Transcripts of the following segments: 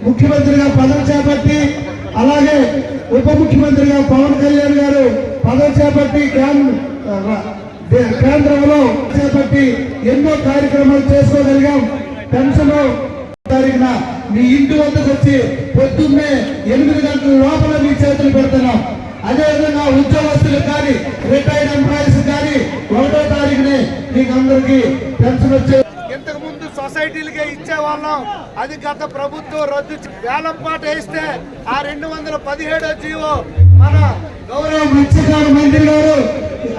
ముఖ్యమంత్రిగా పదవి చేపట్టి అలాగే ఉప ముఖ్యమంత్రిగా పవన్ కళ్యాణ్ గారు పదవి చేపట్టి కేంద్రంలో చేపట్టి ఎన్నో కార్యక్రమాలు చేసుకోగలిగాం. పెన్షన్ తారీఖున మీ ఇంటి వద్దకు వచ్చి పొద్దున్నే 8 గంటల లోపల మీ చేతులు పెడుతున్నాం. అదేవిధంగా ఉద్యోగస్తులకు కానీ రిటైర్డ్ ఎంప్లాయీస్ కానీ 1వ తారీఖునే మీకు అందరికీ పెన్షన్ వచ్చే. ఇంతకు ముందు సొసైటీలకే ఇచ్చేవాళ్ళం, అది గత ప్రభుత్వం రద్దు వేలం పాట వేస్తే ఆ 217 జీవో మన గౌరవ మత్స్యకార మంత్రి గారు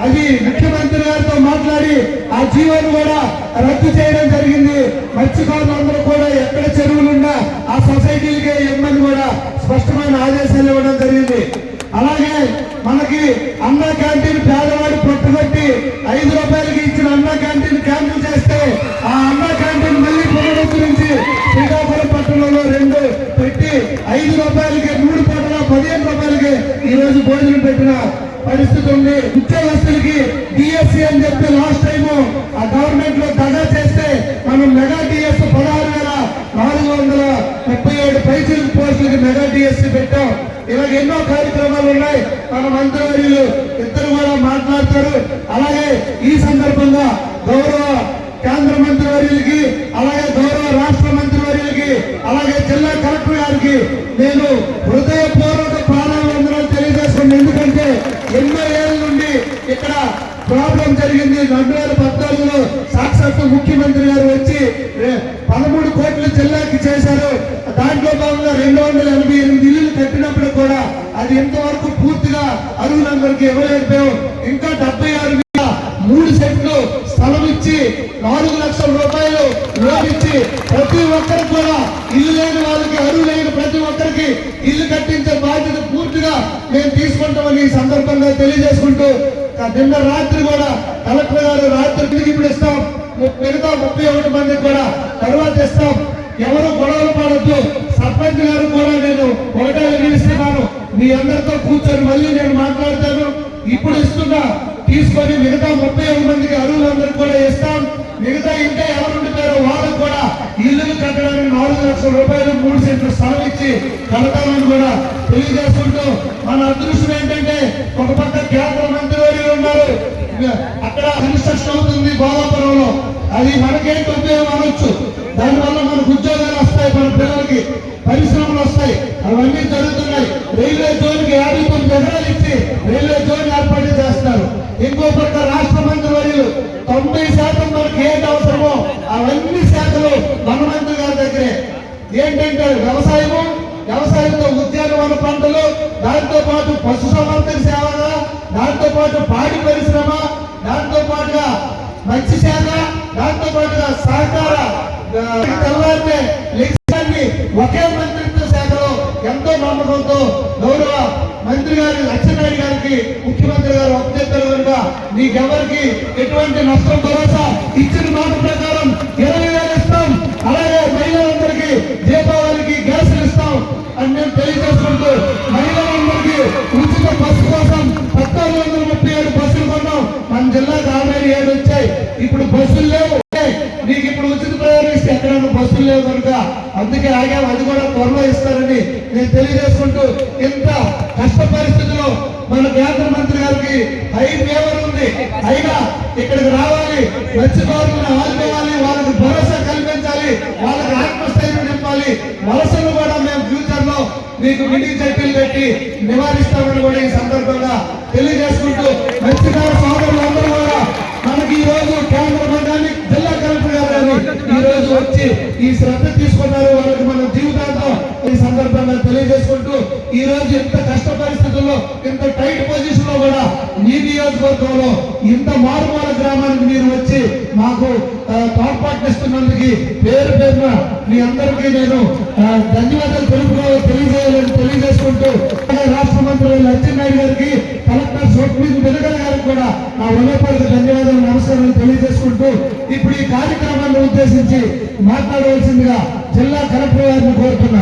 అది ముఖ్యమంత్రి గారితో మాట్లాడి ఆ జీవోను కూడా రద్దు చేయడం జరిగింది. మత్స్యకారులందరూ కూడా ఎక్కడ చెరువులున్నా ఆ సొసైటీలకే ఇవ్వమని కూడా స్పష్టమైన ఆదేశాలు ఇవ్వడం జరిగింది. అలాగే మనకి అన్న క్యాంటీన్ పేదవాడు పట్టుబట్టి 5 రూపాయలకి ఇచ్చిన అన్న క్యాంటీన్ క్యాన్సిల్ చేస్తే ఆ అన్న క్యాంటీన్ మళ్ళీ పునరుద్ధరించి శ్రీకాకుళం పట్టణంలో 2 పెట్టి 5 రూపాయలకి 3 పూటల 15 రూపాయలకి ఈ రోజు భోజనం పెట్టిన పరిస్థితి ఉంది. ఉద్యోగస్తులకి డిఎస్సి అని చెప్పి లాస్ట్ టైం ఆ గవర్నమెంట్ లో దగా చేస్తే మనం మెగా డిఎస్ 16,437 పైసలు పోస్టులకి మెగా డిఎస్సి పెట్టాం. ఇలాగ ఎన్నో కార్యక్రమాలు ఉన్నాయి. మన మంత్రివర్యులు ఇద్దరు కూడా మాట్లాడతారు. అలాగే ఈ సందర్భంగా గౌరవ కేంద్ర మంత్రివర్యులకి అలాగే గౌరవ రాష్ట్ర మంత్రివర్యులకి అలాగే జిల్లా కలెక్టర్ గారికి నేను హృదయపూర్వక ప్రాణాభివందనాలు తెలియజేస్తున్నాను. ఎందుకంటే ఎన్నో ఏళ్ళ నుండి ఇక్కడ ప్రాబ్లం జరిగింది. 2014లో సాక్షాత్తు ముఖ్యమంత్రి గారు వచ్చి 13 కోట్ల జిల్లాకి చేశారు. దాంట్లో భాగంగా 288 ఇల్లులు కట్టినప్పుడు కూడా అది ఇంతవరకు పూర్తిగా అర్హులందరికీ ఇవ్వలేకపోయాం. ఇంకా 76 మీద 3 సెంట్లు స్థలం ఇచ్చి 4 లక్షల రూపాయలు లోన్ ఇచ్చి ప్రతి ఒక్కరికి కూడా ఇల్లు లేని వాళ్ళకి అర్హులైన ప్రతి ఒక్కరికి ఇల్లు కట్టించే బాధ్యత పూర్తిగా మేము తీసుకుంటామని ఈ సందర్భంగా తెలియజేసుకుంటూ నిన్న రాత్రి కూడా కలెక్టర్ గారు రాత్రికి ఇప్పుడు ఇస్తాం, మిగతా 31 మందికి కూడా తర్వాత ఇస్తాం. ఎవరు గొడవలు పడద్దు. సర్పంచ్ గారు కూడా నేను ఒకటే నిలుస్తున్నాను, మీ అందరితో కూర్చొని మళ్ళీ నేను మాట్లాడతాను. ఇప్పుడు ఇస్తున్నా తీసుకొని మిగతా 31 మందికి అర్హులందరికీ కూడా ఇస్తాం. మిగతా ఇంకా ఎవరు ఉండిపోయారో వాళ్ళకు కూడా ఇల్లు కట్టడానికి 4 లక్షల రూపాయలు 3 సెంట్లు స్థలం ఇచ్చి కడతామని కూడా తెలియజేసుకుంటూ మన అదృష్టం ఏంటంటే ఒక పక్క కేంద్ర మంత్రివర్యులు ఉన్నారు, అక్కడ కన్స్ట్రక్షన్ అవుతుంది గోదాపురంలో. అది మనకేంటి ఉపయోగం అనొచ్చు, దానివల్ల మనకు ఉద్యోగాలు వస్తాయి, మన పిల్లలకి పరిశ్రమలు వస్తాయి, అవన్నీ జరుగుతున్నాయి. రైల్వే జోన్కి 59 ఎకరాలు ఇచ్చి రైల్వే జోన్ ఏర్పాటు చేస్తారు. ఇంకో పక్క రాష్ట్ర మంత్రివర్యులు 90% మనకి ఏంటి అవసరమో అవన్నీ శాఖలు మన మంత్రి గారి దగ్గరే. ఏంటంటే వ్యవసాయంతో ఉద్యానవన పంటలు, దాంతో పాటు పశు సంవర్ధక సేవగా, దాంతో పాటు పాడి పరిశ్రమ, దాంతో పాటుగా మత్స్య శాఖ, దాంతో పాటుగా సహకార తెల్లారితే లక్ష్యాన్ని ఒకే మంత్రిత్వ శాఖలో ఎంతో నమ్మకంతో గౌరవ మంత్రి గారి లక్ష్మీనాయుడు గారికి ముఖ్యమంత్రి గారు అప్పచెప్పారు కనుక మీకెవరికి ఎటువంటి నష్టం భరోసా ఇచ్చిన మాట ప్రకారం 20,000 ఇస్తాం. అలాగే మహిళలందరికీ దీపావళికి గ్యాసులు ఇస్తాం అని నేను తెలియజేసుకుంటూ మహిళలందరికీ ఉచిత బస్సు కోసం 1437 బస్సులు కొన్నాం. మన జిల్లాకు ఆల్రెడీ 7 వచ్చాయి. ఇప్పుడు బస్సులు లేవు. నీకు ఇప్పుడు ఉచిత ప్రయాణం ఇస్తే ఎక్కడైనా బస్సులు లేవు కనుక అందుకే ఆగాం. అది కూడా త్వరలో ఇస్తారని నేను తెలియజేసుకుంటూ ఇంత కష్ట పరిస్థితుల్లో మన కేంద్ర మంత్రి గారికి హై ఫేవర్ ఉంది. అయినా ఇక్కడికి రావాలి, మత్స్యకారులను ఆదుకోవాలి, వాళ్ళకి భరోసా కల్పించాలి, వాళ్ళకి ఆత్మస్థైర్యం నింపాలి. వలసలు కూడా మేము ఫ్యూచర్ లో మీకు మీటింగ్ చర్చలు పెట్టి నివారిస్తామని కూడా ఈ సందర్భంగా తెలియజేసుకుంటూ మత్స్యకార సోదరులందరూ కూడా మనకి ఈ రోజు కేంద్ర మంత్రి జిల్లా కలెక్టర్ గారు ఈ రోజు వచ్చి ఈ శ్రద్ధ తీసుకున్నారు. వాళ్ళకి మన జీవితాంతం ఈ సందర్భంగా తెలియజేసుకుంటూ ఈ రోజు ఇంత కష్ట పరిస్థితుల్లో ఇంత టైట్ పొజిషన్ లో కూడా ఈ నియోజకవర్గంలో ఇంత మారుమూల గ్రామానికి మీరు వచ్చి మాకు తోడ్పాటునిస్తున్నందుకు పేరు పేరున మీ అందరికీ నేను ధన్యవాదాలు తెలియజేయాలని తెలియజేసుకుంటూ రాష్ట్ర మంత్రి లక్ష్మీనాయుడు గారికి కలెక్టర్ సోట్మీద్ వెనుగల గారికి కూడా నా హృదయపూర్వక ధన్యవాదాలు నమస్కారాలు తెలియజేసుకుంటూ ఇప్పుడు ఈ కార్యక్రమాన్ని ఉద్దేశించి మాట్లాడవలసిందిగా జిల్లా కలెక్టర్ గారిని కోరుతున్నాను.